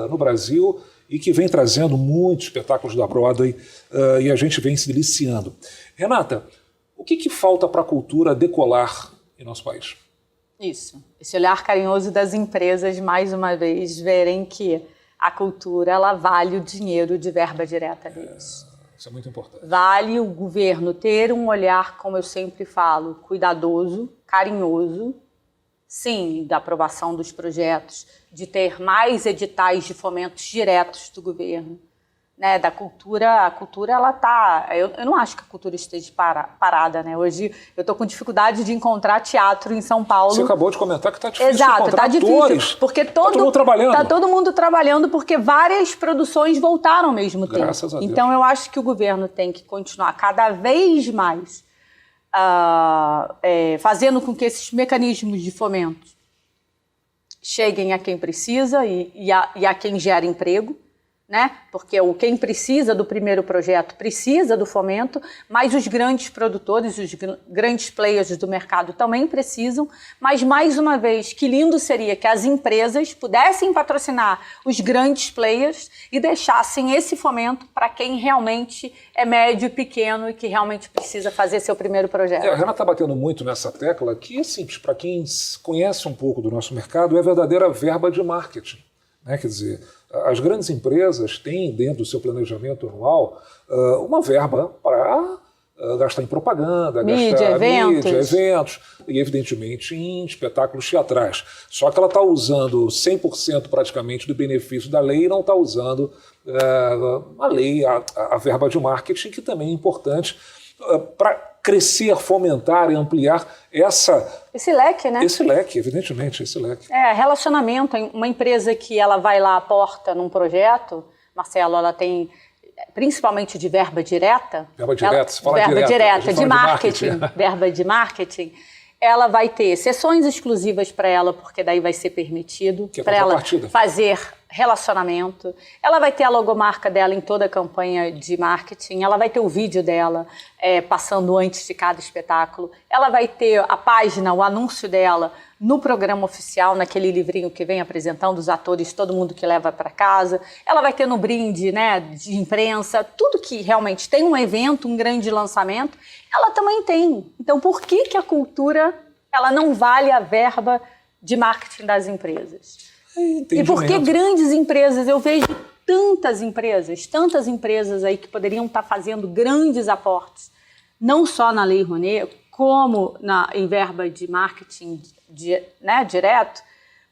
no Brasil e que vem trazendo muitos espetáculos da Broadway e a gente vem se deliciando. Renata, o que falta para a cultura decolar em nosso país? Isso. Esse olhar carinhoso das empresas, mais uma vez, verem que a cultura ela vale o dinheiro de verba direta deles. Isso é muito importante. Vale o governo ter um olhar, como eu sempre falo, cuidadoso, carinhoso, sim, da aprovação dos projetos, de ter mais editais de fomentos diretos do governo. Né, da cultura, a cultura ela tá, eu não acho que a cultura esteja parada, né? Hoje eu estou com dificuldade de encontrar teatro em São Paulo. Você acabou de comentar que está difícil. Exato, encontrar está difícil, atores. porque todo mundo trabalhando. Tá todo mundo trabalhando porque várias produções voltaram ao mesmo tempo. Graças a Deus. Então eu acho que o governo tem que continuar cada vez mais fazendo com que esses mecanismos de fomento cheguem a quem precisa e a quem gera emprego. Né? Porque quem precisa do primeiro projeto precisa do fomento, mas os grandes produtores, os grandes players do mercado também precisam. Mas, mais uma vez, que lindo seria que as empresas pudessem patrocinar os grandes players e deixassem esse fomento para quem realmente é médio e pequeno e que realmente precisa fazer seu primeiro projeto. A Renata está batendo muito nessa tecla que, assim, para quem conhece um pouco do nosso mercado, é a verdadeira verba de marketing. Né? Quer dizer, as grandes empresas têm dentro do seu planejamento anual uma verba para gastar em propaganda, gastar em mídia, eventos e, evidentemente, em espetáculos teatrais. Só que ela está usando 100% praticamente do benefício da lei e não está usando a lei, a verba de marketing, que também é importante para crescer, fomentar e ampliar esse leque, né? Esse leque, evidentemente, esse leque. Relacionamento. Uma empresa que ela vai lá, aporta num projeto, Marcelo, ela tem, principalmente de verba direta. Verba direta, você fala verba direta, de marketing. Verba de marketing. Ela vai ter sessões exclusivas para ela, porque daí vai ser permitido para ela fazer relacionamento. Ela vai ter a logomarca dela em toda a campanha de marketing. Ela vai ter o vídeo dela passando antes de cada espetáculo. Ela vai ter a página, o anúncio dela no programa oficial, naquele livrinho que vem apresentando os atores, todo mundo que leva para casa. Ela vai ter no brinde, né, de imprensa, tudo que realmente tem um evento, um grande lançamento, ela também tem. Então, por que a cultura ela não vale a verba de marketing das empresas? E por que grandes empresas? Eu vejo tantas empresas aí que poderiam estar fazendo grandes aportes, não só na Lei Rouanet, como em verba de marketing direto.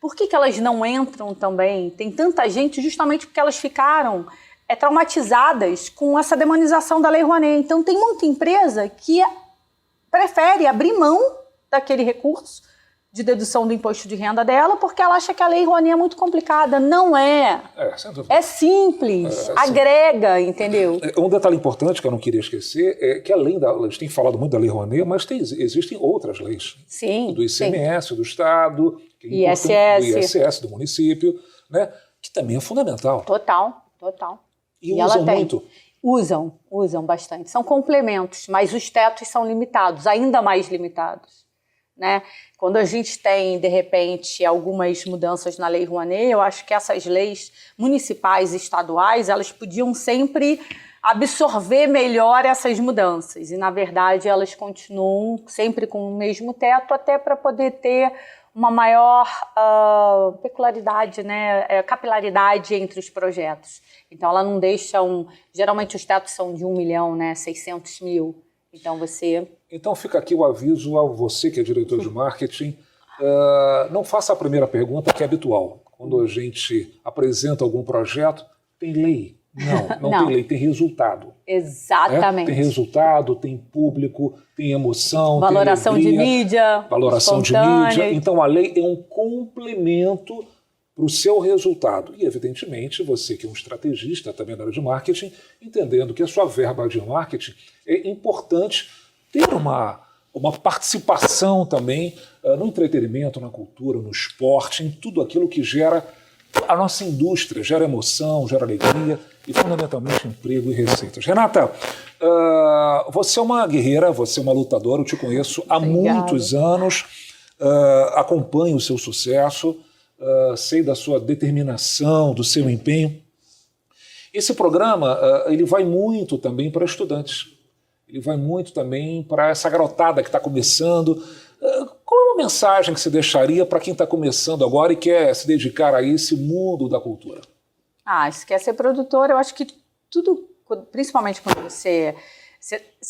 Por que elas não entram também? Tem tanta gente justamente porque elas ficaram traumatizadas com essa demonização da Lei Rouanet. Então tem muita empresa que prefere abrir mão daquele recurso de dedução do imposto de renda dela, porque ela acha que a Lei Rouanet é muito complicada. Não é. Sem dúvida. É simples, agrega, entendeu? Um detalhe importante que eu não queria esquecer é que além da... A gente tem falado muito da Lei Rouanet, mas existem outras leis. Sim. Do ICMS, do Estado, ISS. do ISS, do município, né? Que também é fundamental. Total. E usam muito. Usam bastante. São complementos, mas os tetos são limitados, ainda mais limitados, né? Quando a gente tem, de repente, algumas mudanças na Lei Rouanet, eu acho que essas leis municipais e estaduais, elas podiam sempre absorver melhor essas mudanças. E, na verdade, elas continuam sempre com o mesmo teto, até para poder ter uma maior peculiaridade, né, capilaridade entre os projetos. Então, ela não deixa geralmente os tetos são de 1 milhão, né, 600 mil. Então, Então, fica aqui o aviso a você que é diretor de marketing. Não faça a primeira pergunta, que é habitual. Quando a gente apresenta algum projeto, tem lei? Não tem lei, tem resultado. Exatamente. Tem resultado, tem público, tem emoção, valoração tem alegria, de mídia. valoração de mídia. Então, a lei é um complemento para o seu resultado. E, evidentemente, você que é um estrategista também na área de marketing, entendendo que a sua verba de marketing é importante ter uma participação também no entretenimento, na cultura, no esporte, em tudo aquilo que gera a nossa indústria, gera emoção, gera alegria e, fundamentalmente, emprego e receitas. Renata, você é uma guerreira, você é uma lutadora, eu te conheço há muitos anos, acompanho o seu sucesso, sei da sua determinação, do seu empenho. Esse programa ele vai muito também para estudantes, ele vai muito também para essa garotada que está começando. Qual é uma mensagem que você deixaria para quem está começando agora e quer se dedicar a esse mundo da cultura? Se quer ser produtor, eu acho que tudo, principalmente quando você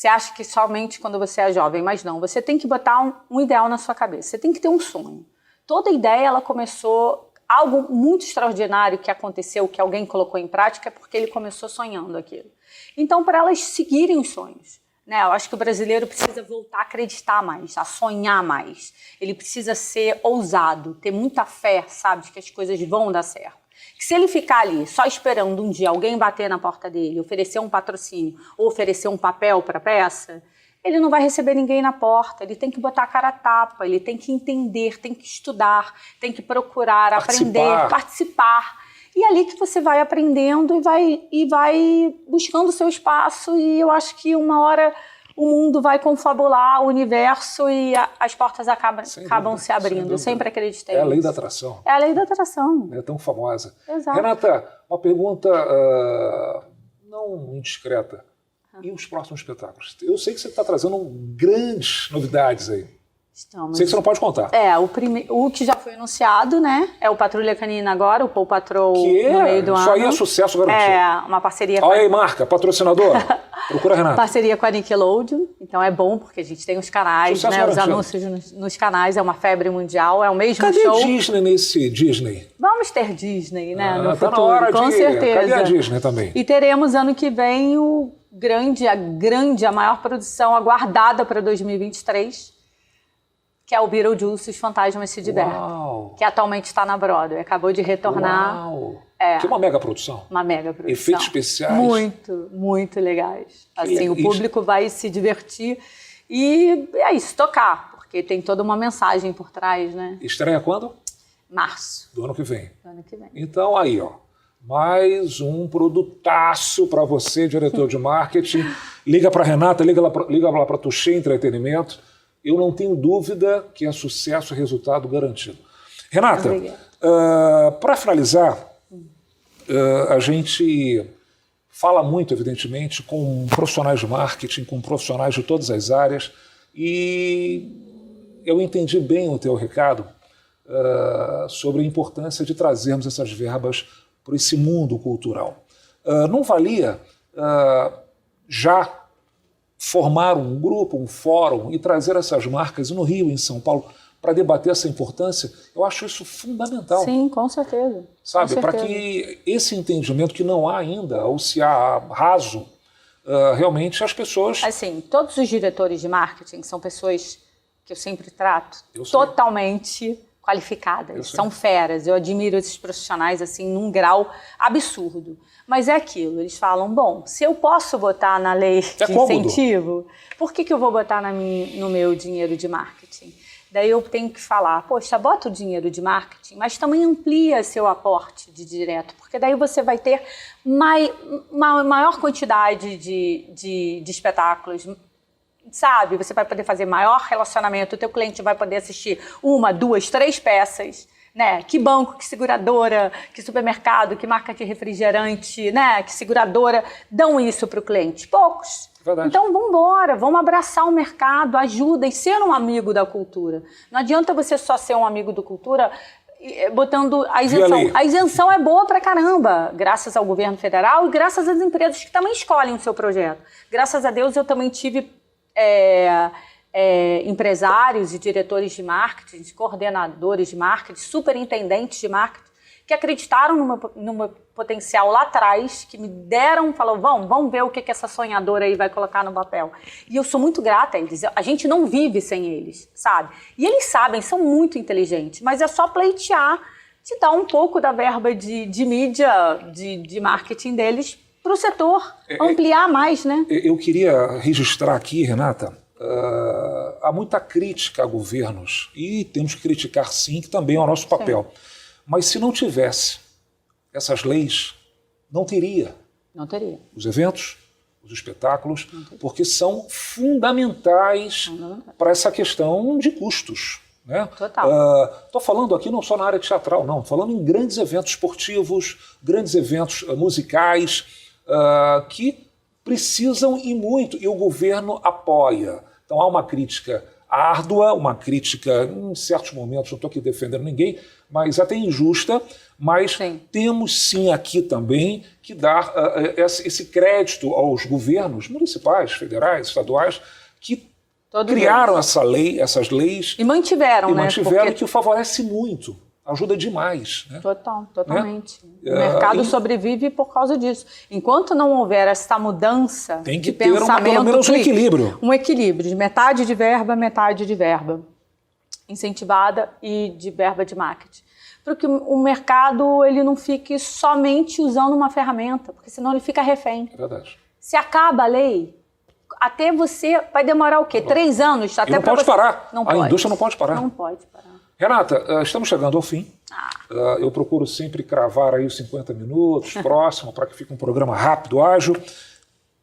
acha que somente quando você é jovem, mas não, você tem que botar um ideal na sua cabeça, você tem que ter um sonho. Toda ideia, ela começou, algo muito extraordinário que aconteceu, que alguém colocou em prática, é porque ele começou sonhando aquilo. Então, para elas seguirem os sonhos, né? Eu acho que o brasileiro precisa voltar a acreditar mais, a sonhar mais. Ele precisa ser ousado, ter muita fé, sabe, de que as coisas vão dar certo. Que se ele ficar ali só esperando um dia alguém bater na porta dele, oferecer um patrocínio ou oferecer um papel para a peça, ele não vai receber ninguém na porta. Ele tem que botar a cara a tapa, ele tem que entender, tem que estudar, tem que procurar, aprender, participar. E é ali que você vai aprendendo e vai buscando o seu espaço, e eu acho que uma hora o mundo vai confabular, o universo, e as portas acabam se abrindo. Eu sempre acreditei nisso. É a lei da atração. É a lei da atração. É tão famosa. Exato. Renata, uma pergunta não indiscreta. E os próximos espetáculos? Eu sei que você está trazendo grandes novidades aí. Estamos. Sei que você não pode contar. O que já foi anunciado, né? É o Patrulha Canina agora, o Paw Patrol no meio do ano. Isso aí é sucesso garantido. Uma parceria Olha aí, marca, patrocinador. Procura a Renata. Parceria com a Nickelodeon. Então é bom, porque a gente tem os canais, sucesso né? Os garantido. anúncios nos canais, é uma febre mundial, é o mesmo Cadê show. Cadê Disney nesse Disney? Vamos ter Disney, né? No tá futuro, na hora com certeza. Cadê a Disney também? E teremos ano que vem a maior produção aguardada para 2023, que é o Beetlejuice, Os Fantasmas se Divertem, que atualmente está na Broadway, acabou de retornar. Que é uma mega produção. Uma mega produção. Efeitos especiais. Muito, muito legais. Assim, o público vai se divertir e é isso, tocar, porque tem toda uma mensagem por trás, né? Estreia quando? Março. Do ano que vem. Do ano que vem. Então aí, mais um produtaço para você, diretor de marketing. Liga para a Renata, liga lá para a Touché Entretenimento. Eu não tenho dúvida que é sucesso e resultado garantido. Renata, para finalizar, a gente fala muito, evidentemente, com profissionais de marketing, com profissionais de todas as áreas, e eu entendi bem o teu recado sobre a importância de trazermos essas verbas para esse mundo cultural. Não valia já formar um grupo, um fórum e trazer essas marcas no Rio, em São Paulo, para debater essa importância? Eu acho isso fundamental. Sim, com certeza. Sabe, para que esse entendimento que não há ainda, ou se há raso, realmente as pessoas... Assim, todos os diretores de marketing são pessoas que eu sempre trato, Eu sei. totalmente qualificadas, são feras. Eu admiro esses profissionais assim num grau absurdo. Mas é aquilo, eles falam, bom, se eu posso botar na lei de incentivo, por que eu vou botar no meu dinheiro de marketing? Daí eu tenho que falar, poxa, bota o dinheiro de marketing, mas também amplia seu aporte de direto, porque daí você vai ter uma maior quantidade de espetáculos, sabe? Você vai poder fazer maior relacionamento, o teu cliente vai poder assistir 1, 2, 3 peças, né? Que banco, que seguradora, que supermercado, que marca de refrigerante, né? Que seguradora dão isso para o cliente? Poucos. Verdade. Então, vamos embora, vamos abraçar o mercado, ajuda e ser um amigo da cultura. Não adianta você só ser um amigo da cultura botando a isenção. A isenção é boa pra caramba, graças ao governo federal e graças às empresas que também escolhem o seu projeto. Graças a Deus, eu também tive empresários e diretores de marketing, coordenadores de marketing, superintendentes de marketing, que acreditaram no meu potencial lá atrás, que me deram, falaram, vamos ver o que essa sonhadora aí vai colocar no papel. E eu sou muito grata a eles. A gente não vive sem eles, sabe? E eles sabem, são muito inteligentes, mas é só pleitear, de dar um pouco da verba de mídia, de marketing deles para o setor, ampliar mais, né? Eu queria registrar aqui, Renata, há muita crítica a governos, e temos que criticar sim, que também é o nosso papel. Sim. Mas se não tivesse essas leis, não teria. Não teria. Os eventos, os espetáculos, porque são fundamentais para essa questão de custos. Né? Total. Estou falando aqui não só na área teatral, não. Falando em grandes eventos esportivos, grandes eventos musicais, que precisam e muito, e o governo apoia. Então há uma crítica árdua, uma crítica, em certos momentos, não estou aqui defendendo ninguém, mas até injusta, mas temos sim aqui também que dar esse crédito aos governos municipais, federais, estaduais, que criaram essa lei, essas leis. E mantiveram, né? Mantiveram, que o favorece muito. Ajuda demais. Né? Totalmente. Né? O mercado sobrevive por causa disso. Enquanto não houver essa mudança tem que de ter pensamento... pelo menos um equilíbrio. Um equilíbrio de metade de verba incentivada e de verba de marketing. Para que o mercado ele não fique somente usando uma ferramenta, porque senão ele fica refém. É verdade. Se acaba a lei, até você... Vai demorar o quê? 3 anos? Até não pode parar. Não pode. A indústria não pode parar. Não pode parar. Renata, estamos chegando ao fim. Eu procuro sempre cravar aí os 50 minutos, próximo, para que fique um programa rápido, ágil.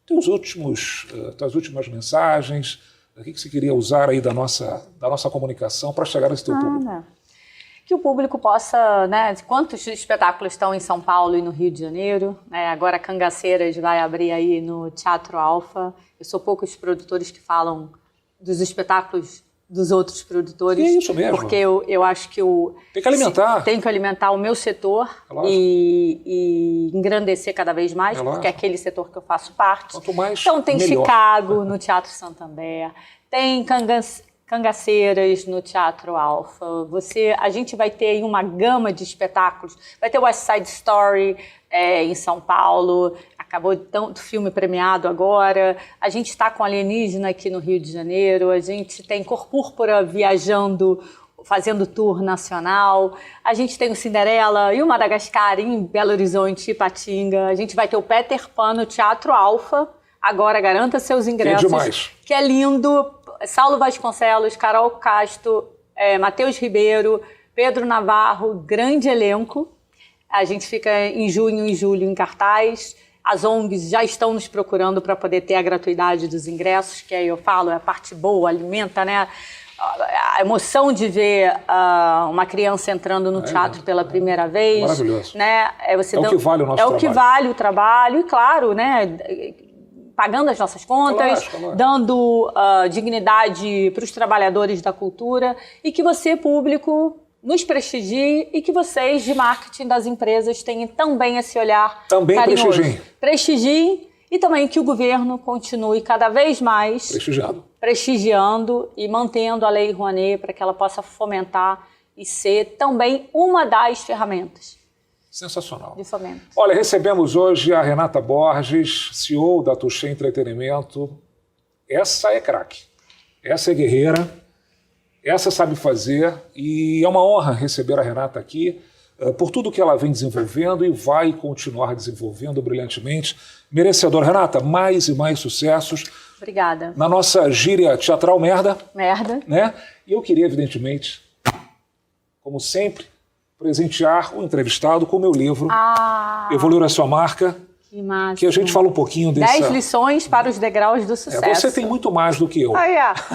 Tuas últimas mensagens, o que você queria usar aí da nossa comunicação para chegar nesse teu público? Que o público possa, né, quantos espetáculos estão em São Paulo e no Rio de Janeiro, né, agora Cangaceiras vai abrir aí no Teatro Alfa. Eu sou poucos produtores que falam dos espetáculos dos outros produtores. É isso mesmo. Porque eu acho que tem que alimentar. Tem que alimentar o meu setor e engrandecer cada vez mais, porque é aquele setor que eu faço parte. Quanto mais, então tem melhor. Chicago no Teatro Santander, tem Cangaceiras no Teatro Alfa. A gente vai ter aí uma gama de espetáculos. Vai ter o West Side Story em São Paulo. Acabou do filme premiado agora. A gente está com Alienígena aqui no Rio de Janeiro. A gente tem Cor Púrpura viajando, fazendo tour nacional. A gente tem o Cinderela e o Madagascar em Belo Horizonte e Ipatinga. A gente vai ter o Peter Pan no Teatro Alfa. Agora garanta seus ingressos. É demais. Que é lindo. Saulo Vasconcelos, Carol Castro, Matheus Ribeiro, Pedro Navarro, grande elenco. A gente fica em junho e julho em cartaz. As ONGs já estão nos procurando para poder ter a gratuidade dos ingressos, que aí eu falo, é a parte boa, alimenta, né? A emoção de ver uma criança entrando no teatro pela primeira vez. Maravilhoso. Né? O que vale o nosso trabalho. É o que vale o trabalho, e claro, né? Pagando as nossas contas, claro. Dando dignidade para os trabalhadores da cultura, e que você, público, nos prestigie, e que vocês, de marketing das empresas, tenham também esse olhar carinhoso. Prestigiem, e também que o governo continue cada vez mais prestigiando e mantendo a Lei Rouanet para que ela possa fomentar e ser também uma das ferramentas. Sensacional. De fomento. Olha, recebemos hoje a Renata Borges, CEO da Touché Entretenimento. Essa é craque. Essa é guerreira. Essa sabe fazer e é uma honra receber a Renata aqui por tudo que ela vem desenvolvendo e vai continuar desenvolvendo brilhantemente. Merecedor, Renata, mais e mais sucessos. Obrigada. Na nossa gíria teatral merda. Merda. Né? E eu queria, evidentemente, como sempre, presentear o entrevistado com o meu livro, Evoluir a Sua Marca, que massa. Que a gente fala um pouquinho dessa... 10 lições para os degraus do sucesso. Você tem muito mais do que eu.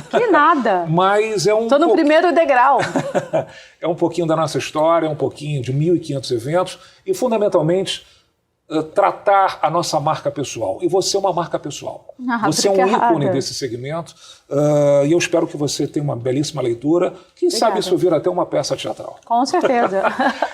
Que nada. Mas é um... Estou no primeiro degrau. É um pouquinho da nossa história, um pouquinho de 1.500 eventos e, fundamentalmente, tratar a nossa marca pessoal. E você é uma marca pessoal. Você obrigada. É um ícone desse segmento e eu espero que você tenha uma belíssima leitura. Quem sabe isso vira até uma peça teatral. Com certeza.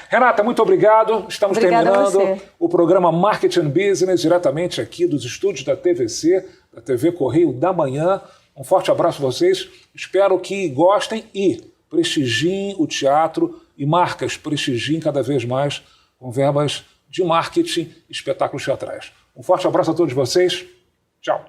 Renata, muito obrigado. Estamos Obrigada terminando o programa Marketing Business diretamente aqui dos estúdios da TVC, da TV Correio da Manhã. Um forte abraço a vocês. Espero que gostem e prestigiem o teatro e marcas prestigiem cada vez mais com verbas de marketing e espetáculos teatrais. Um forte abraço a todos vocês. Tchau.